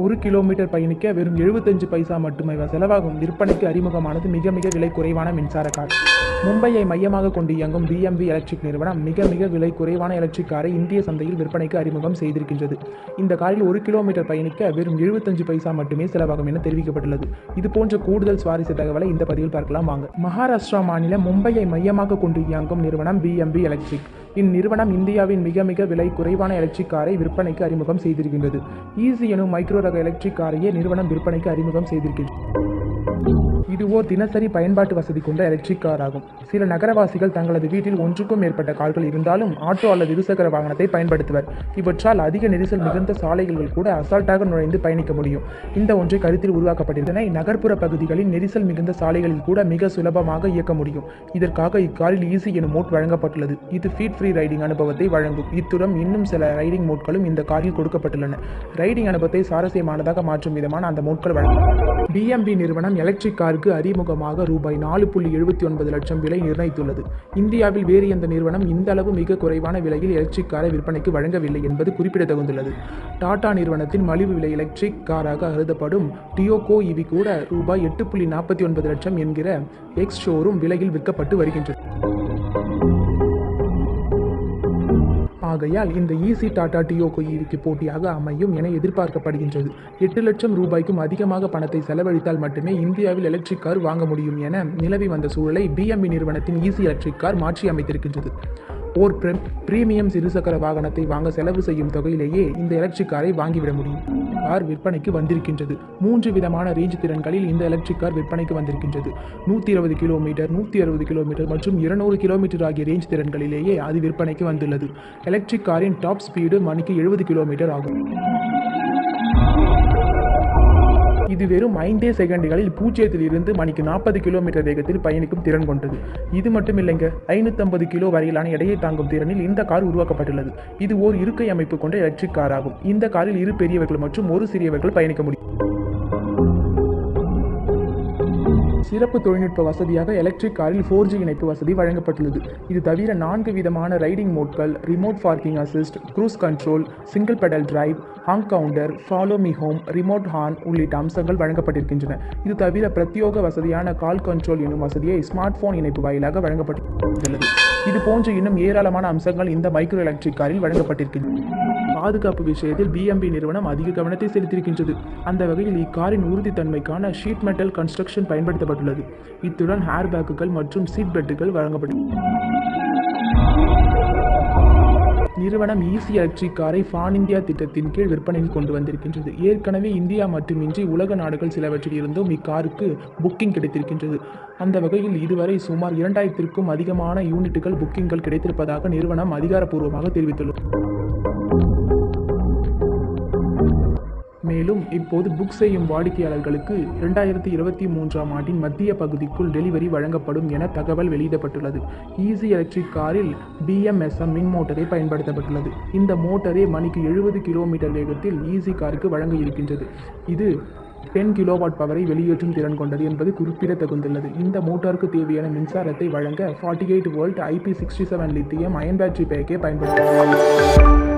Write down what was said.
1 kilometre பயணிக்க வெறும் 75 பைசா மட்டுமே செலவாகும். விற்பனைக்கு அறிமுகமானது மிக மிக விலை குறைவான மின்சார கார். மும்பையை மையமாக கொண்டு இயங்கும் PMV எலக்ட்ரிக் நிறுவனம் மிக மிக விலை குறைவான எலக்ட்ரிக் காரை இந்திய சந்தையில் விற்பனைக்கு அறிமுகம் செய்திருக்கின்றது. இந்த காரில் 1 கிலோமீட்டர் பயணிக்க வெறும் 75 பைசா மட்டுமே செலவாகும் என தெரிவிக்கப்பட்டுள்ளது. இது போன்ற கூடுதல் சுவாரஸ்ய தகவலை இந்த பதிவில் பார்க்கலாம் வாங்க. மகாராஷ்டிரா மாநிலம் மும்பையை மையமாக கொண்டு இயங்கும் நிறுவனம் PMV எலக்ட்ரிக். இந்நிறுவனம் இந்தியாவின் மிக மிக விலை குறைவான எலக்ட்ரிக் காரை விற்பனைக்கு அறிமுகம் செய்திருக்கின்றது. ஈஸி எனும் மைக்ரோ ரக எலக்ட்ரிக் காரையே நிறுவனம் விற்பனைக்கு அறிமுகம் செய்திருக்கின்றது. இது ஓர் தினசரி பயன்பாட்டு வசதி கொண்ட எலக்ட்ரிக் கார் ஆகும். சில நகரவாசிகள் தங்களது வீட்டில் ஒன்றுக்கும் மேற்பட்ட கார்கள் இருந்தாலும் ஆட்டோ அல்லது இருசக்கர வாகனத்தை பயன்படுத்துவர். இவற்றால் அதிக நெரிசல் மிகுந்த சாலைகள் கூட அசால்ட்டாக நுழைந்து பயணிக்க முடியும். இந்த ஒன்றை கருத்தில் உருவாக்கப்பட்டிருந்தன. நகர்ப்புற பகுதிகளில் நெரிசல் மிகுந்த சாலைகளில் கூட மிக சுலபமாக இயக்க முடியும். இதற்காக இக்காரில் ஈஸி எனும் மோட் வழங்கப்பட்டுள்ளது. இது ஃபீட் ஃப்ரீ ரைடிங் அனுபவத்தை வழங்கும். இத்துடன் இன்னும் சில ரைடிங் மோட்களும் இந்த காரில் கொடுக்கப்பட்டுள்ளன. ரைடிங் அனுபவத்தை சுவாரஸ்யமானதாக மாற்றும் விதமான அந்த மோட்கள் வழங்கும். PMV நிறுவனம் எலக்ட்ரிக் காருக்கு அறிமுகமாக ரூபாய் 4.79 லட்சம் விலை நிர்ணயித்துள்ளது. இந்தியாவில் வேறு எந்த நிறுவனம் இந்த அளவு மிக குறைவான விலையில் எலக்ட்ரிக் காரை விற்பனைக்கு வழங்கவில்லை என்பது குறிப்பிடத்தகுந்துள்ளது. டாடா நிறுவனத்தின் மலிவு விலை எலக்ட்ரிக் காராக கருதப்படும் டியோகோ EV கூட ரூபாய் 8.49 லட்சம் என்கிற எக்ஸ் ஷோரூம் விலையில் விற்கப்பட்டு வருகின்றது. ஆகையால் இந்த ஈஸி டாடா டியோகோ EVக்கு போட்டியாக அமையும் என எதிர்பார்க்கப்படுகின்றது. 8 லட்சம் ரூபாய்க்கும் அதிகமாக பணத்தை செலவழித்தால் மட்டுமே இந்தியாவில் எலக்ட்ரிக் கார் வாங்க முடியும் என நிலவி வந்த சூழலை PMV நிறுவனத்தின் ஈஸி எலக்ட்ரிக் கார் மாற்றி அமைத்திருக்கின்றது. ஓர் பிரீமியம் இருசக்கர வாகனத்தை வாங்க செலவு செய்யும் தொகையிலேயே இந்த எலக்ட்ரிக் காரை வாங்கிவிட முடியும். கார் விற்பனைக்கு வந்திருக்கின்றது. 3 விதமான ரேஞ்ச் திறன்களில் இந்த எலக்ட்ரிக் கார் விற்பனைக்கு வந்திருக்கின்றது. 120 கிலோமீட்டர், 160 கிலோமீட்டர் மற்றும் 200 கிலோமீட்டர் ஆகிய ரேஞ்ச் திறன்களிலேயே அது விற்பனைக்கு வந்துள்ளது. எலக்ட்ரிக் காரின் டாப் ஸ்பீடு மணிக்கு 70 கிலோமீட்டர் ஆகும். இது வெறும் 5 செகண்டுகளில் 0 இருந்து மணிக்கு 40 கிலோமீட்டர் வேகத்தில் பயணிக்கும் திறன் கொண்டது. இது மட்டும் இல்லைங்க, 550 கிலோ வரையிலான எடையை தாங்கும் திறனில் இந்த கார் உருவாக்கப்பட்டுள்ளது. இது ஓர் இருக்கை அமைப்பு கொண்ட எலக்ட்ரிக் கார் ஆகும். இந்த காரில் 2 பெரியவர்கள் மற்றும் 1 சிறியவர்கள் பயணிக்க முடியும். சிறப்பு தொழில்நுட்ப வசதியாக எலக்ட்ரிக் காரில் 4G இணைப்பு வசதி வழங்கப்பட்டுள்ளது. இது தவிர 4 விதமான ரைடிங் மோட்கள், remote parking assist, cruise control, single pedal drive, ஹாங் கவுண்டர், follow me home, remote horn உள்ளிட்ட அம்சங்கள் வழங்கப்பட்டிருக்கின்றன. இது தவிர பிரத்யோக வசதியான கால் கண்ட்ரோல் எனும் வசதியை ஸ்மார்ட் போன் இணைப்பு வாயிலாக வழங்கப்பட்டுள்ளது. இது போன்ற இன்னும் ஏராளமான அம்சங்கள் இந்த மைக்ரோ எலக்ட்ரிக் காரில் வழங்கப்பட்டிருக்கின்றன. பாதுகாப்பு விஷயத்தில் PMV நிறுவனம் அதிக கவனத்தை செலுத்தியிருக்கின்றது. அந்த வகையில் இக்காரின் உறுதித்தன்மைக்கான ஷீட் மெட்டல் கன்ஸ்ட்ரக்ஷன் பயன்படுத்தப்பட்டுள்ளது. இத்துடன் ஹேர் பேக்குகள் மற்றும் சீட் பெல்ட்டுகள் வழங்கப்பட்டுள்ளது. நிறுவனம் ஈஸி எலக்ட்ரிக் காரை ஃபான் இந்தியா திட்டத்தின் கீழ் விற்பனைக்கு கொண்டு வந்திருக்கின்றது. ஏற்கனவே இந்தியா மட்டுமின்றி உலக நாடுகள் சிலவற்றில் இருந்தும் இக்காருக்கு புக்கிங் கிடைத்திருக்கின்றது. அந்த வகையில் இதுவரை சுமார் 2000க்கும் அதிகமான யூனிட்டுகள் புக்கிங்கள் கிடைத்திருப்பதாக நிறுவனம் அதிகாரப்பூர்வமாக தெரிவித்துள்ளது. மேலும் இப்போது புக் செய்யும் வாடிக்கையாளர்களுக்கு 2023ஆம் ஆண்டின் மத்திய பகுதிக்குள் டெலிவரி வழங்கப்படும் என தகவல் வெளியிடப்பட்டுள்ளது. ஈஸி எலக்ட்ரிக் காரில் BMSM மின் மோட்டரே பயன்படுத்தப்பட்டுள்ளது. இந்த மோட்டரே மணிக்கு 70 கிலோமீட்டர் வேகத்தில் ஈஸி காருக்கு வழங்க இருக்கின்றது. இது 10 கிலோவாட் பவரை வெளியேற்றும் திறன் கொண்டது என்பது குறிப்பிடத்தகுந்துள்ளது. இந்த மோட்டாருக்கு தேவையான மின்சாரத்தை வழங்க 48 volt IP67 lithium ion battery பேக்கை பயன்படுத்தப்பட்டுள்ளது.